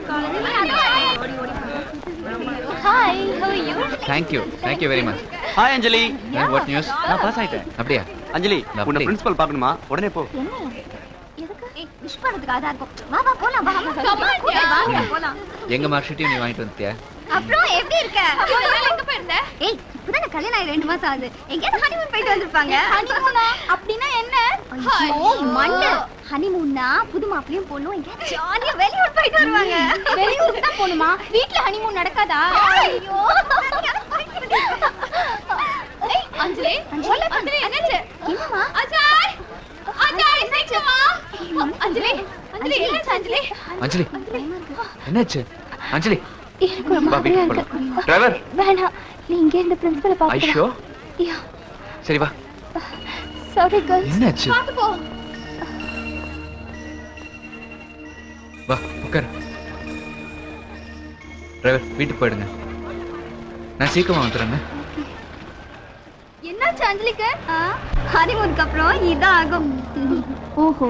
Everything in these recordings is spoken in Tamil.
Hi, how are you? Thank you very much. Hi Anjali. What news? நான் பாஸ் ஆயிட்டேன். அப்படியா? அஞ்சலி, உன்னை பிரின்சிபல் பார்க்கணுமா? உடனே போ. என்ன? எதுக்கு? விஷ் பண்றதுக்கு ஆதா இருக்கும். வா போலாம் வா. போலாம். எங்க மார்க் ஷீட் நீ வாங்கிட்டு வந்தியா? அப்புறம் எப்படி இருக்க? எங்க போயிருந்த? ஏய், இப்பதான் கல்யாணம் ஆகி 2 மாசம் ஆகுது. எங்கயாவது ஹனிமூன் போயிட்டு வந்திருப்பாங்க. ஹனிமூனா? அப்படினா என்ன? ஐயோ, மண்ணு. ஹனிமூன்னா புது மாப்பிளையும் பொண்ணும் எங்க ஜாலியா வெளியூர் போயிட்டு வருவாங்க. வெளியூர் தான் போணுமா? வீட்ல ஹனிமூன் நடக்காதா? ஐயோ. ஏய், அஞ்சலி. அஞ்சலி, என்னாச்சு? என்னமா? அஜாய். அஜாய், என்னாச்சுமா? அஞ்சலி. அஞ்சலி, என்னாச்சு அஞ்சலி? அஞ்சலி. என்னாச்சு? அஞ்சலி. எனக்கு ஒரு மாதிரியா இருக்கு. டிரைவர். வேணாம். நீ இங்க இருந்து பிரின்சிபலை பாத்து. ஐஷோ. யா. சரி வா. Sorry girls. என்னாச்சு? பாத்து போ. வா, உட்கார். டிரைவர், வீட்டுக்கு போயிடுங்க. நான் சீக்கிரமா வந்துடுறேங்க. என்னாச்சு அஞ்சலிக்கு? ஹனிமூனுக்கு அப்புறம் இதான் ஆகும். ஓஹோ.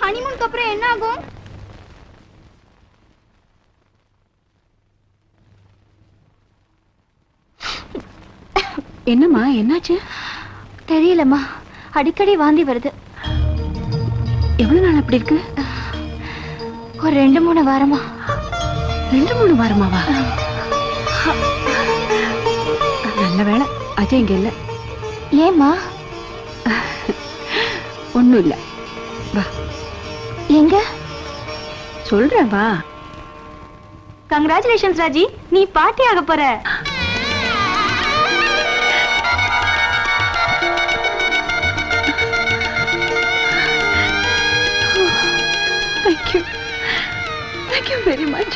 ஹனிமூனுக்கு அப்புறம் என்ன ஆகும்? என்னம்மா, என்னாச்சு? தெரியலம்மா, அடிக்கடி வாந்தி வருது. எவ்வளவு நாள் அப்படி இருக்கு? ஒரு 2-3 வாரமா. 2-3 வாரமாவா? நல்ல வேளை அஜய் இங்க இல்ல. ஏம்மா? ஒண்ணும் இல்ல, வா. எங்க? சொல்றேன் வா. கங்க்ராச்சுலேஷன்ஸ் ராஜி, நீ பாட்டி ஆக போற. Thank you very much.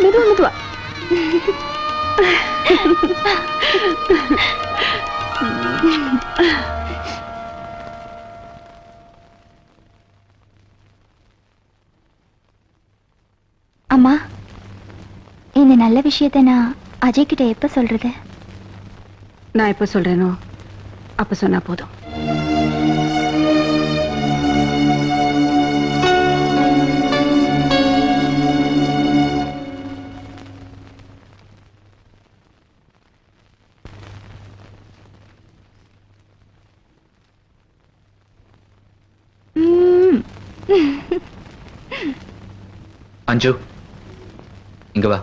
மெதுவா. அம்மா, இந்த நல்ல விஷயத்தை நான் அஜய் கிட்ட எப்ப சொல்றது? நான் எப்ப சொல்றேனோ அப்ப சொன்னா போதும். அஞ்சு, இங்க வா.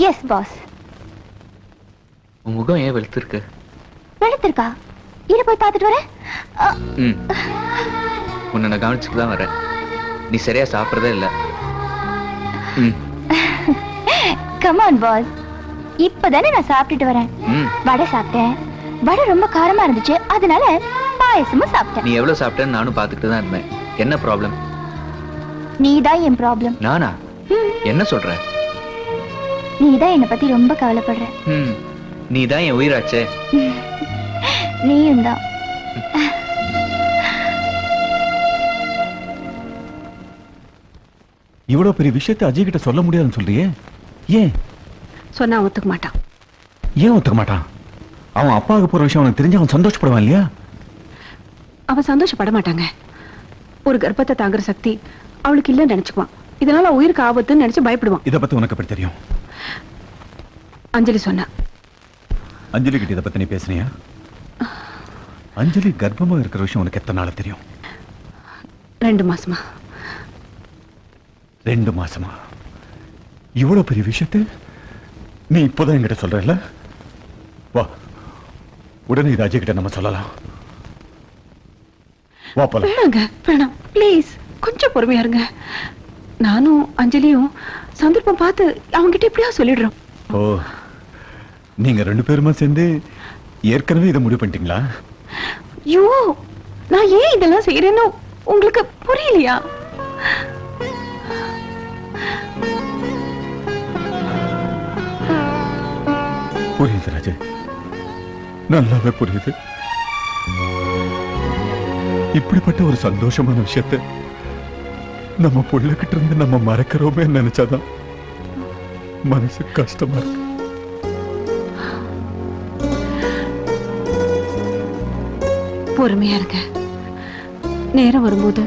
Yes boss. உன் முகம் ஏன் வெளுத்திருக்கு? வெளுத்திருக்கா? இரு போய் பார்த்துட்டு வரேன். உன்னை நான் கவனிச்சுட்டு தான் வரேன். நீ சரியா சாப்பிட்றதே இல்லை. கம் ஆன் பாஸ், இப்பதானே நான் சாப்பிட்டுட்டு வரேன். வடை சாப்பிட்டேன். வடை ரொம்ப காரமா இருந்துச்சு, அதனால பாயசமும் சாப்பிட்டேன். நீ எவ்வளவு சாப்பிட்டேன்னு நானும் பார்த்துட்டு தான் இருந்தேன். என்ன ப்ராப்ளம்? நீதான் என் ப்ராப்ளம். நானா? என்ன சொல்ற? நீதான் என்னை பத்தி ரொம்ப கவலைப்படுற. நீ தான் என் உயிராச்சே. நீயும் தான். இவ்வளவு பெரிய விஷயத்தை அஜய் கிட்ட சொல்ல முடியாதுன்னு சொல்றியே, ஏன்? சொன்னா ஒத்துக்க மாட்டான். ஏன் ஒத்துக்க மாட்டான்? அவன் அப்பாவுக்கு போற விஷயம் அவனுக்கு தெரிஞ்சு அவன் சந்தோஷப்படுவான் இல்லையா? அவன் சந்தோஷப்பட மாட்டாங்க. ஒரு கர்ப்பத்தை தாங்குற சக்தி அவளுக்கு இல்லைன்னு நினைச்சுக்குவான். இதனால உயிருக்கு ஆபத்துன்னு நினைச்சு பயப்படுவான். இதை பத்தி உனக்கு எப்படி தெரியும்? அஞ்சலி சொன்னா. அஞ்சலி கிட்ட இதை பத்தி நீ பேசுனியா? அஞ்சலி கர்ப்பமா இருக்கிற விஷயம் உனக்கு எத்தனை நாள் தெரியும்? 2 மாசமா. 2 மாசமா? இவ்வளவு பெரிய விஷயத்தை நீ இப்போதான் என்கிட்ட சொல்றல? வா, உடனே இது அஜய் கிட்ட நம்ம சொல்லலாம். வா போலாம். வேணாங்க, வேணாம் ப்ளீஸ், கொஞ்சம் பொறுமையா இருங்க. நானும் அஞ்சலியும் சந்தர்ப்பம் பார்த்து அவங்கிட்ட எப்படியா சொல்லிடுறோம். ஓ, நீங்க 2 பேருமா சேர்ந்து ஏற்கனவே இதை முடிவு பண்ணிட்டீங்களா? ஐயோ, நான் ஏன் இதெல்லாம் செய்யறேன்னு உங்களுக்கு புரியலையா? புரியுது ராஜு, நல்லாவே புரியுது. இப்படிப்பட்ட ஒரு சந்தோஷமான விஷயத்தை நம்ம புள்ளகிட்ட இருந்து நம்ம மறக்கிறோமே நினைச்சாதான் மனசு கஷ்டமா இருக்கு. பொறுமையா இருக்க, நேரம் வரும்போது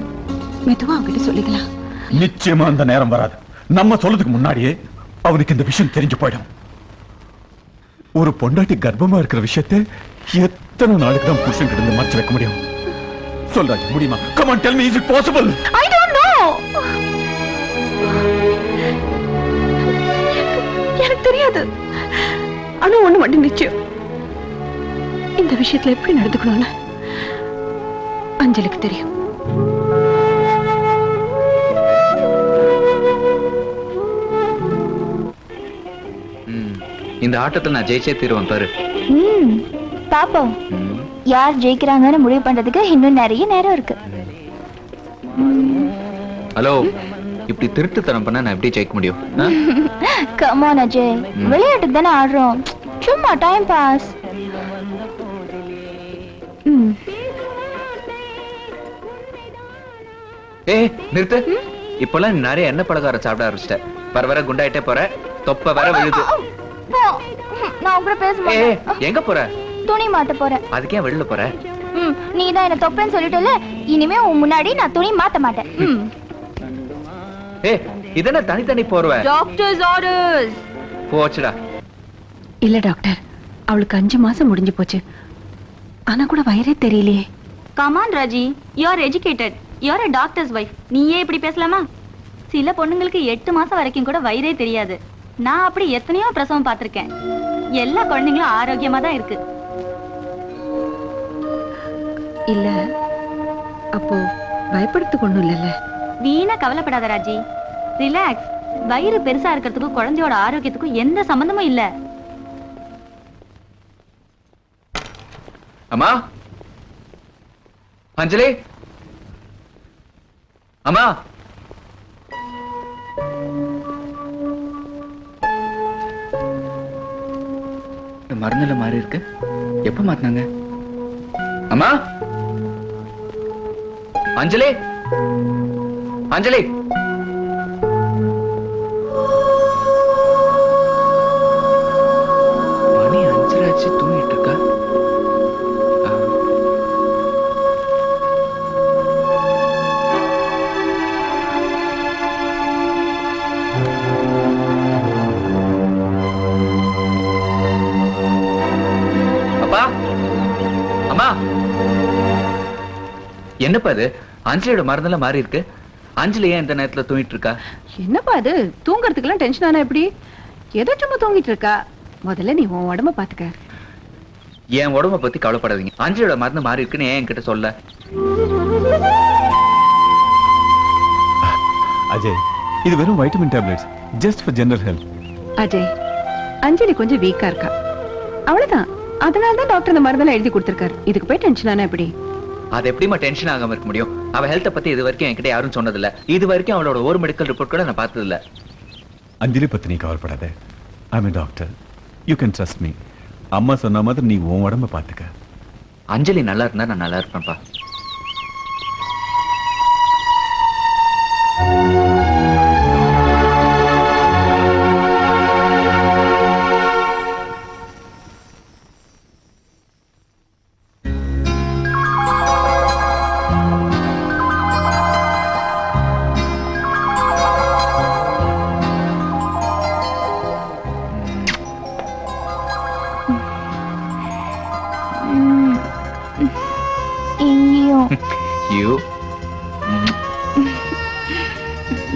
மெதுவா அவங்கிட்ட சொல்லிக்கலாம். நிச்சயமா அந்த நேரம் வராது. நம்ம சொல்றதுக்கு முன்னாடியே அவனுக்கு இந்த விஷயம் தெரிஞ்சு போயிடும். ஒரு பொண்டாட்டி கர்ப்பமா இருக்கிற விஷயத்தை எத்தனை நாளுக்கு தான் புருஷன் கிட்ட இருந்து மறைச்சு வைக்க முடியும்? சொல்றாங்க முடியுமா? Come on, tell me, is it possible? I don't know. எனக்கு தெரியாது. ஆனா ஒண்ணு மட்டும் நிச்சயம், இந்த விஷயத்துல எப்படி நடந்துக்கணும்னு அஞ்சலிக்கு தெரியும். இந்த ஆட்டத்தில் நான் ஜெயிச்சே தீருவேன் பாரு. பாப்போம் யார் ஜெயிக்கிறாங்கன்னு முடிவு பண்றதுக்கு இன்னும் நிறைய நேரம் இருக்கு. ஹலோ, இப்படி திருட்டுத்தனம் பண்ணா நான் எப்படி ஜெயிக்க முடியும்? கம் ஆன் அஜய், விளையாட்டுக்கு தானே ஆடுறோம், சும்மா டைம் பாஸ். ஏய் நிறுத்து. இப்பெல்லாம் நீ நிறைய எண்ணெய் பலகாரம் சாப்பிட ஆரம்பிச்சிட்ட. வர வர குண்டாயிட்டே போற, தொப்ப வர விழுது. நான் கூட பேச ஏய் மாட்டேன். எங்க போற? துணி மாத்த போறேன். அதுக்கே வெளில போற? நீ தான் என்ன தொப்பேன்னு சொல்லிட்டல, இனிமே உன் முன்னாடி நான் துணி மாத்த மாட்டேன். ஏய் இதென்ன தனித்தனி போறவ? Doctors orders. போச்சுடா. இல்ல டாக்டர், அவளுக்கு 5 மாசம் முடிஞ்சு போச்சு. ஆனா கூட வயிறே தெரியலையே. Come on Raji, you are educated, you are a doctors wife. நீயே இப்படி பேசலாமா? சில பொண்ணுங்களுக்கு 8 மாசம் வரைக்கும் கூட வயிறே தெரியாது. நான் அப்படி எத்தனையோ பிரசவம் பார்த்திருக்கேன். எல்லா குழந்தைங்களும் ஆரோக்கியமா தான் இருக்கு. இல்ல அப்போ பயப்படுறதுக்கு ஒண்ணும் இல்லைல்ல? வீணா கவலைப்படாத ராஜி, ரிலாக்ஸ். வயிறு பெருசா இருக்கிறதுக்கும் குழந்தையோட ஆரோக்கியத்துக்கும் எந்த சம்பந்தமும் இல்ல. அம்மா, அஞ்சலி, அம்மா. மருந்துல மாறி இருக்கு. எப்ப மாத்தினாங்க? அம்மா, அஞ்சலி, அஞ்சலி. மணி 5 ஆச்சு, தூங்கிட்டு இருக்கா. அப்பா, அம்மா. என்னப்பா இது? அஞ்சலியோட மருந்தெல்லாம் மாறி இருக்கு. அஞ்சலி ஏன் இந்த நேரத்துல தூங்கிட்டு இருக்கா? என்னப்பா அது, தூங்கறதுக்கெல்லாம் டென்ஷன் ஆனா எப்படி? ஏதோ சும்மா தூங்கிட்டு இருக்கா. முதல்ல நீ உன் உடம்ப பாத்துக்க. என் உடம்ப பத்தி கவலைப்படாதீங்க. அஞ்சலியோட மருந்து மாறி இருக்குன்னு ஏன் என்கிட்ட சொல்ல? அஜய், இது வெறும் vitamin tablets, just for general health. Ajay, Anjali கொஞ்சம் வீக்கா இருக்கா, அவ்வளவுதான். அதனாலதான் டாக்டர் இந்த மருந்தெல்லாம் எழுதி கொடுத்திருக்காரு. இதுக்கு போய் டென்ஷன் ஆனா எப்படி? அது எப்படிமா டென்ஷன் ஆகாம இருக்க முடியும்? அவ ஹெல்த்த பத்தி இது வரைக்கும் என்கிட்ட யாரும் சொன்னதில்ல. இது வரைக்கும் அவளோட ஒரு மெடிக்கல் ரிப்போர்ட் கூட நான் பார்த்தது இல்ல. அஞ்சலி பத்தி நீ கவலைப்படாத. ஐ அம் a doctor, you can trust me. அம்மா சொன்ன மாதிரி நீ உன் உடம்ப பாத்துக்க. அஞ்சலி நல்லா இருந்தா நான் நல்லா இருப்பேன்ப்பா. இங்கேயும் யூ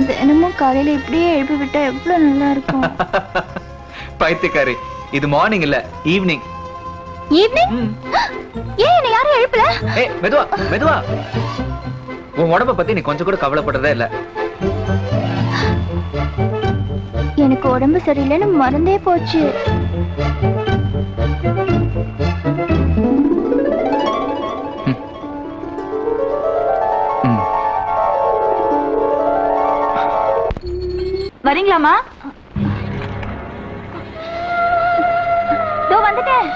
தினமும் காலையில இப்படியே எழுப்பி விட்டா எவ்வளவு நல்லா இருக்கும். பைத்தியக்காரி, இது மார்னிங் இல்ல, ஈவினிங். ஈவினிங்? ஏன் என்ன யாரும் எழுப்பல? ஏய் மெதுவா மெதுவா. உன் உடம்ப பத்தி நீ கொஞ்சம் கூட கவலைப்படுறதே இல்ல. எனக்கு உடம்பு சரியில்லைன்னு மறந்தே போச்சு. வரீங்களாமா? இதோ வந்துட்டேன்.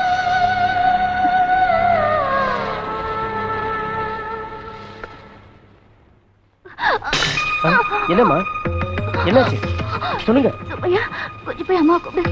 என்னம்மா என்னாச்சு சொல்லுங்க சுப்பையா கொஞ்சம் போய் அம்மா கூப்பிடு.